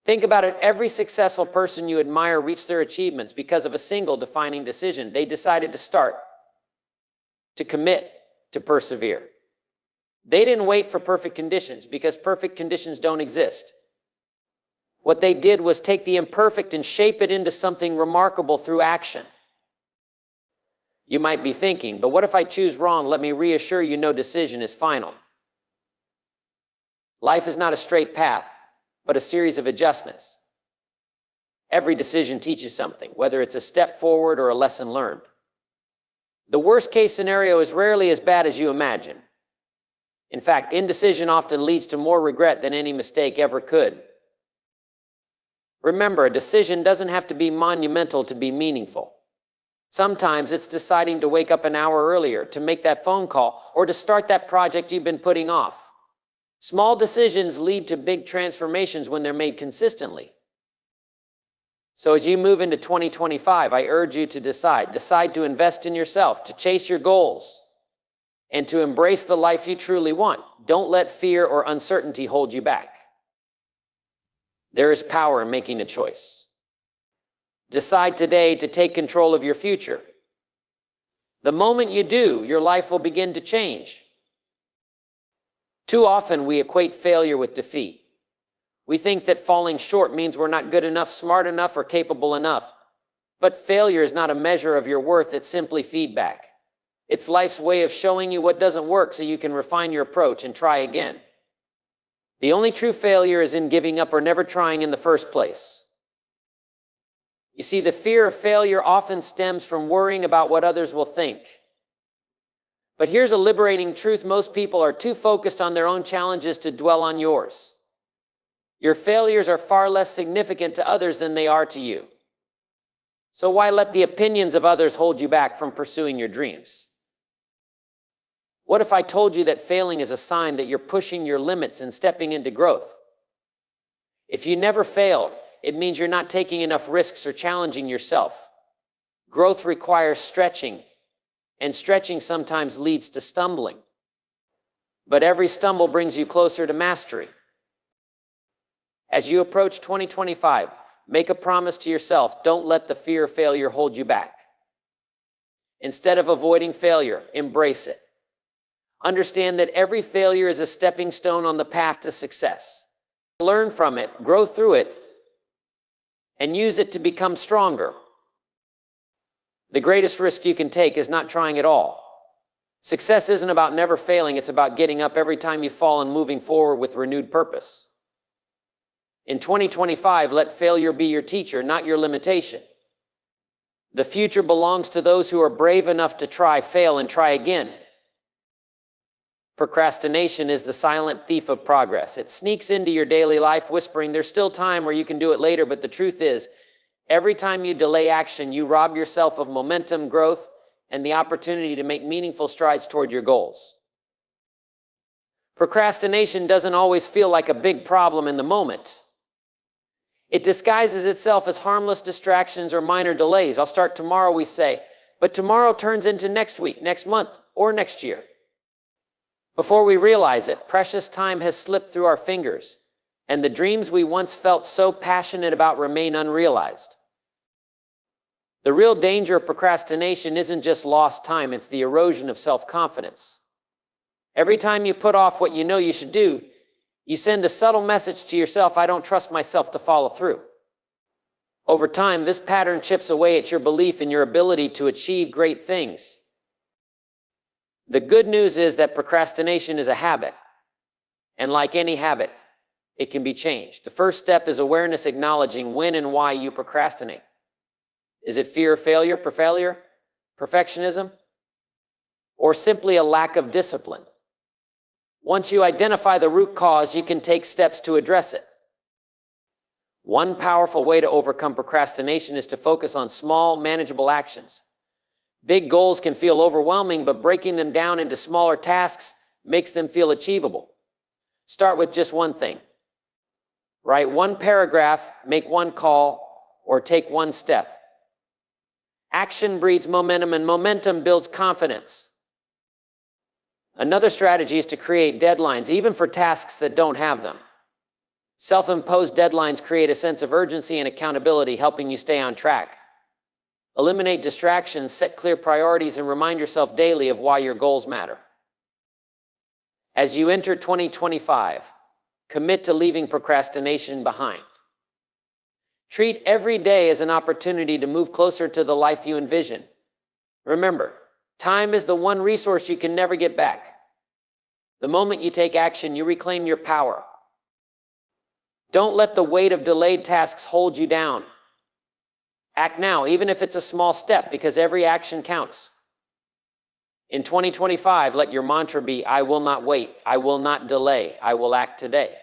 Think about it. Every successful person you admire reached their achievements because of a single defining decision. They decided to start, to commit, to persevere. They didn't wait for perfect conditions because perfect conditions don't exist. What they did was take the imperfect and shape it into something remarkable through action. You might be thinking, but what if I choose wrong? Let me reassure you, no decision is final. Life is not a straight path, but a series of adjustments. Every decision teaches something, whether it's a step forward or a lesson learned. The worst case scenario is rarely as bad as you imagine. In fact, indecision often leads to more regret than any mistake ever could. Remember, a decision doesn't have to be monumental to be meaningful. Sometimes it's deciding to wake up an hour earlier, to make that phone call, or to start that project you've been putting off. Small decisions lead to big transformations when they're made consistently. So as you move into 2025, I urge you to decide to invest in yourself, to chase your goals, and to embrace the life you truly want. Don't let fear or uncertainty hold you back. There is power in making a choice. Decide today to take control of your future. The moment you do, your life will begin to change. Too often we equate failure with defeat. We think that falling short means we're not good enough, smart enough, or capable enough. But failure is not a measure of your worth, it's simply feedback. It's life's way of showing you what doesn't work so you can refine your approach and try again. The only true failure is in giving up or never trying in the first place. You see, the fear of failure often stems from worrying about what others will think. But here's a liberating truth: most people are too focused on their own challenges to dwell on yours. Your failures are far less significant to others than they are to you. So why let the opinions of others hold you back from pursuing your dreams? What if I told you that failing is a sign that you're pushing your limits and stepping into growth? If you never fail, it means you're not taking enough risks or challenging yourself. Growth requires stretching, and stretching sometimes leads to stumbling. But every stumble brings you closer to mastery. As you approach 2025, make a promise to yourself: don't let the fear of failure hold you back. Instead of avoiding failure, embrace it. Understand that every failure is a stepping stone on the path to success. Learn from it, grow through it, and use it to become stronger. The greatest risk you can take is not trying at all. Success isn't about never failing, it's about getting up every time you fall and moving forward with renewed purpose. In 2025, let failure be your teacher, not your limitation. The future belongs to those who are brave enough to try, fail, and try again. Procrastination is the silent thief of progress. It sneaks into your daily life whispering, "There's still time," or "You can do it later." But the truth is, every time you delay action, you rob yourself of momentum, growth, and the opportunity to make meaningful strides toward your goals. Procrastination doesn't always feel like a big problem in the moment. It disguises itself as harmless distractions or minor delays. "I'll start tomorrow," we say, but tomorrow turns into next week, next month, or next year. Before we realize it, precious time has slipped through our fingers, and the dreams we once felt so passionate about remain unrealized. The real danger of procrastination isn't just lost time, it's the erosion of self-confidence. Every time you put off what you know you should do, you send a subtle message to yourself: "I don't trust myself to follow through." Over time, this pattern chips away at your belief in your ability to achieve great things. The good news is that procrastination is a habit, and like any habit, it can be changed. The first step is awareness, acknowledging when and why you procrastinate. Is it fear of failure, perfectionism, or simply a lack of discipline? Once you identify the root cause, you can take steps to address it. One powerful way to overcome procrastination is to focus on small, manageable actions. Big goals can feel overwhelming, but breaking them down into smaller tasks makes them feel achievable. Start with just one thing. Write one paragraph, make one call, or take one step. Action breeds momentum, and momentum builds confidence. Another strategy is to create deadlines, even for tasks that don't have them. Self-imposed deadlines create a sense of urgency and accountability, helping you stay on track. Eliminate distractions, set clear priorities, and remind yourself daily of why your goals matter. As you enter 2025, commit to leaving procrastination behind. Treat every day as an opportunity to move closer to the life you envision. Remember, time is the one resource you can never get back. The moment you take action, you reclaim your power. Don't let the weight of delayed tasks hold you down. Act now, even if it's a small step, because every action counts. In 2025, let your mantra be, I will not wait, I will not delay, I will act today.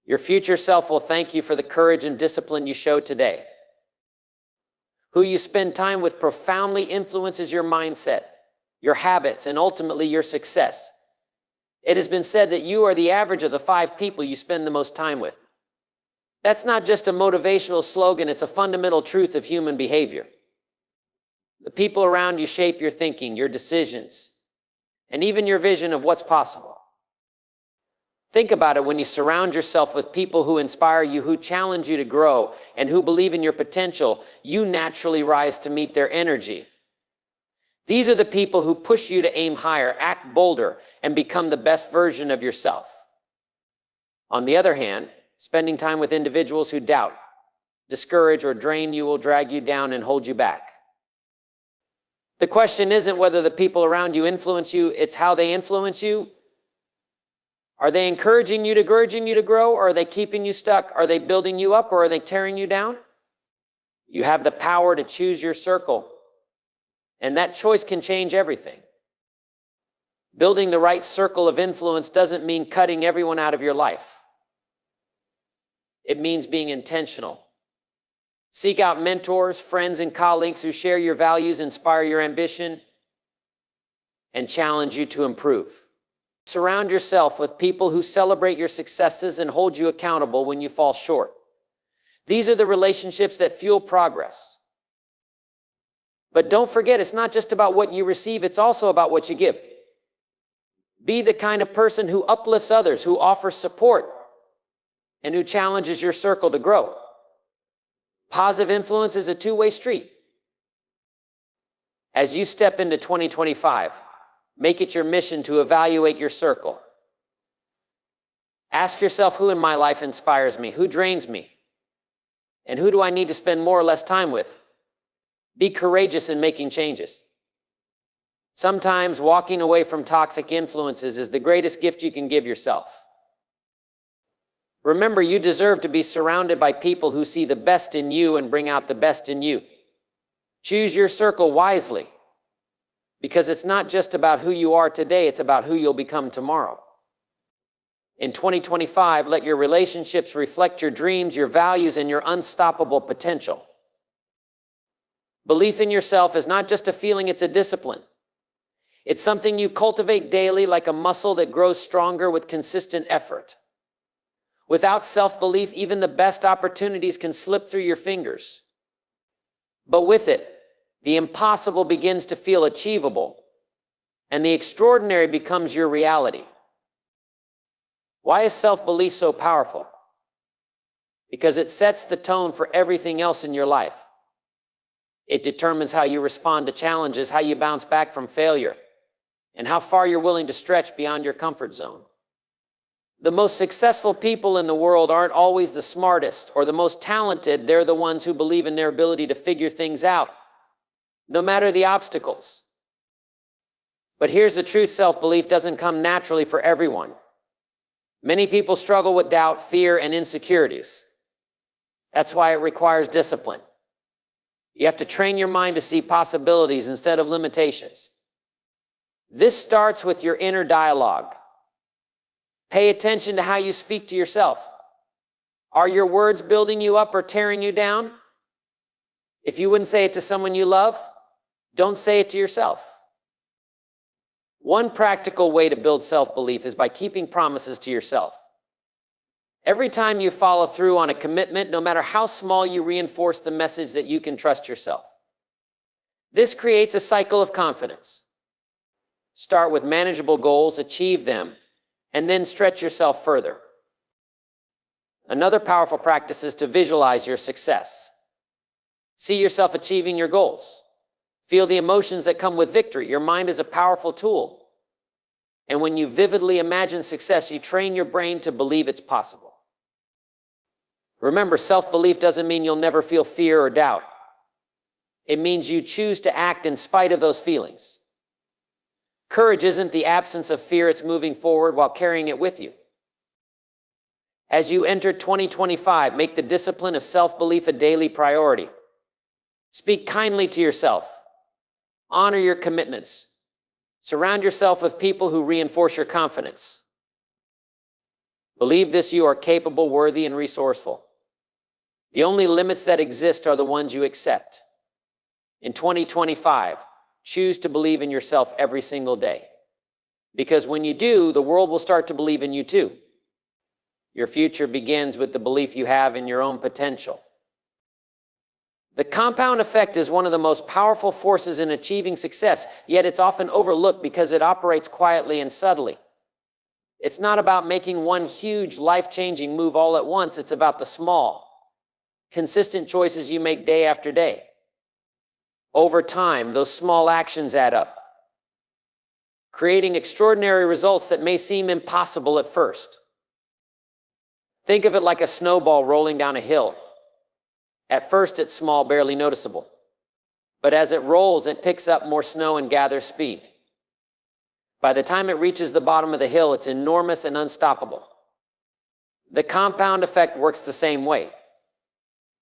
Your future self will thank you for the courage and discipline you show today. Who you spend time with profoundly influences your mindset, your habits, and ultimately your success. It has been said that you are the average of the 5 people you spend the most time with. That's not just a motivational slogan, it's a fundamental truth of human behavior. The people around you shape your thinking, your decisions, and even your vision of what's possible. Think about it when you surround yourself with people who inspire you, who challenge you to grow, and who believe in your potential, you naturally rise to meet their energy. These are the people who push you to aim higher, act bolder, and become the best version of yourself. On the other hand, spending time with individuals who doubt, discourage, or drain you will drag you down and hold you back. The question isn't whether the people around you influence you, it's how they influence you. Are they encouraging you to grow, or are they keeping you stuck? Are they building you up, or are they tearing you down? You have the power to choose your circle, and that choice can change everything. Building the right circle of influence doesn't mean cutting everyone out of your life. It means being intentional. Seek out mentors, friends, and colleagues who share your values, inspire your ambition, and challenge you to improve. Surround yourself with people who celebrate your successes and hold you accountable when you fall short. These are the relationships that fuel progress. But don't forget, it's not just about what you receive, it's also about what you give. Be the kind of person who uplifts others, who offers support, and who challenges your circle to grow. Positive influence is a two-way street. As you step into 2025, make it your mission to evaluate your circle. Ask yourself, who in my life inspires me? Who drains me? And who do I need to spend more or less time with? Be courageous in making changes. Sometimes walking away from toxic influences is the greatest gift you can give yourself. Remember, you deserve to be surrounded by people who see the best in you and bring out the best in you. Choose your circle wisely, because it's not just about who you are today, it's about who you'll become tomorrow. In 2025, let your relationships reflect your dreams, your values, and your unstoppable potential. Belief in yourself is not just a feeling, it's a discipline. It's something you cultivate daily, like a muscle that grows stronger with consistent effort. Without self-belief, even the best opportunities can slip through your fingers. But with it, the impossible begins to feel achievable, and the extraordinary becomes your reality. Why is self-belief so powerful? Because it sets the tone for everything else in your life. It determines how you respond to challenges, how you bounce back from failure, and how far you're willing to stretch beyond your comfort zone. The most successful people in the world aren't always the smartest or the most talented. They're the ones who believe in their ability to figure things out, no matter the obstacles. But here's the truth, self-belief doesn't come naturally for everyone. Many people struggle with doubt, fear, and insecurities. That's why it requires discipline. You have to train your mind to see possibilities instead of limitations. This starts with your inner dialogue. Pay attention to how you speak to yourself. Are your words building you up or tearing you down? If you wouldn't say it to someone you love, don't say it to yourself. One practical way to build self-belief is by keeping promises to yourself. Every time you follow through on a commitment, no matter how small, you reinforce the message that you can trust yourself. This creates a cycle of confidence. Start with manageable goals, achieve them, and then stretch yourself further. Another powerful practice is to visualize your success. See yourself achieving your goals. Feel the emotions that come with victory. Your mind is a powerful tool. And when you vividly imagine success, you train your brain to believe it's possible. Remember, self-belief doesn't mean you'll never feel fear or doubt. It means you choose to act in spite of those feelings. Courage isn't the absence of fear, it's moving forward while carrying it with you. As you enter 2025, make the discipline of self-belief a daily priority. Speak kindly to yourself. Honor your commitments. Surround yourself with people who reinforce your confidence. Believe this: you are capable, worthy, and resourceful. The only limits that exist are the ones you accept. In 2025, choose to believe in yourself every single day. Because when you do, the world will start to believe in you too. Your future begins with the belief you have in your own potential. The compound effect is one of the most powerful forces in achieving success, yet it's often overlooked because it operates quietly and subtly. It's not about making one huge, life-changing move all at once. It's about the small, consistent choices you make day after day. Over time, those small actions add up, creating extraordinary results that may seem impossible at first. Think of it like a snowball rolling down a hill. At first, it's small, barely noticeable. But as it rolls, it picks up more snow and gathers speed. By the time it reaches the bottom of the hill, it's enormous and unstoppable. The compound effect works the same way.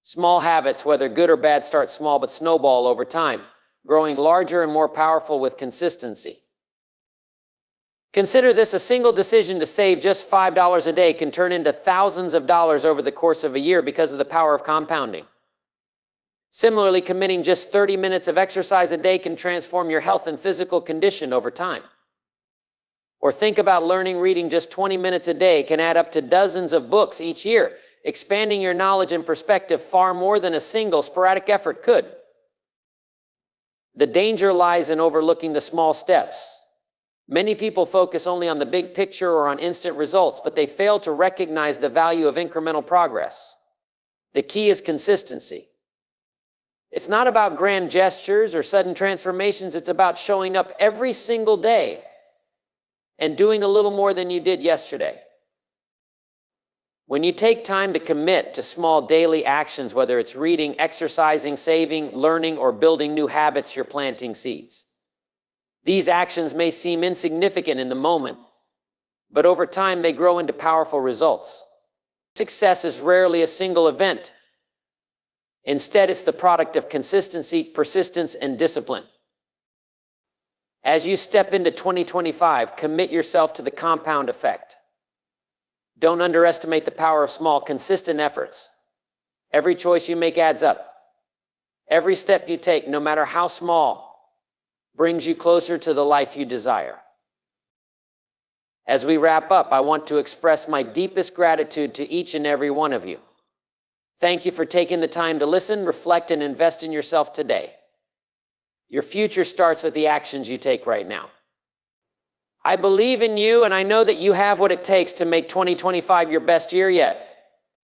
Small habits, whether good or bad, start small but snowball over time, growing larger and more powerful with consistency. Consider this: a single decision to save just $5 a day can turn into thousands of dollars over the course of a year because of the power of compounding. Similarly, committing just 30 minutes of exercise a day can transform your health and physical condition over time. Or think about reading just 20 minutes a day can add up to dozens of books each year, expanding your knowledge and perspective far more than a single sporadic effort could. The danger lies in overlooking the small steps. Many people focus only on the big picture or on instant results, but they fail to recognize the value of incremental progress. The key is consistency. It's not about grand gestures or sudden transformations. It's about showing up every single day and doing a little more than you did yesterday. When you take time to commit to small daily actions, whether it's reading, exercising, saving, learning, or building new habits, you're planting seeds. These actions may seem insignificant in the moment, but over time they grow into powerful results. Success is rarely a single event. Instead, it's the product of consistency, persistence, and discipline. As you step into 2025, commit yourself to the compound effect. Don't underestimate the power of small, consistent efforts. Every choice you make adds up. Every step you take, no matter how small, brings you closer to the life you desire. As we wrap up, I want to express my deepest gratitude to each and every one of you. Thank you for taking the time to listen, reflect, and invest in yourself today. Your future starts with the actions you take right now. I believe in you, and I know that you have what it takes to make 2025 your best year yet.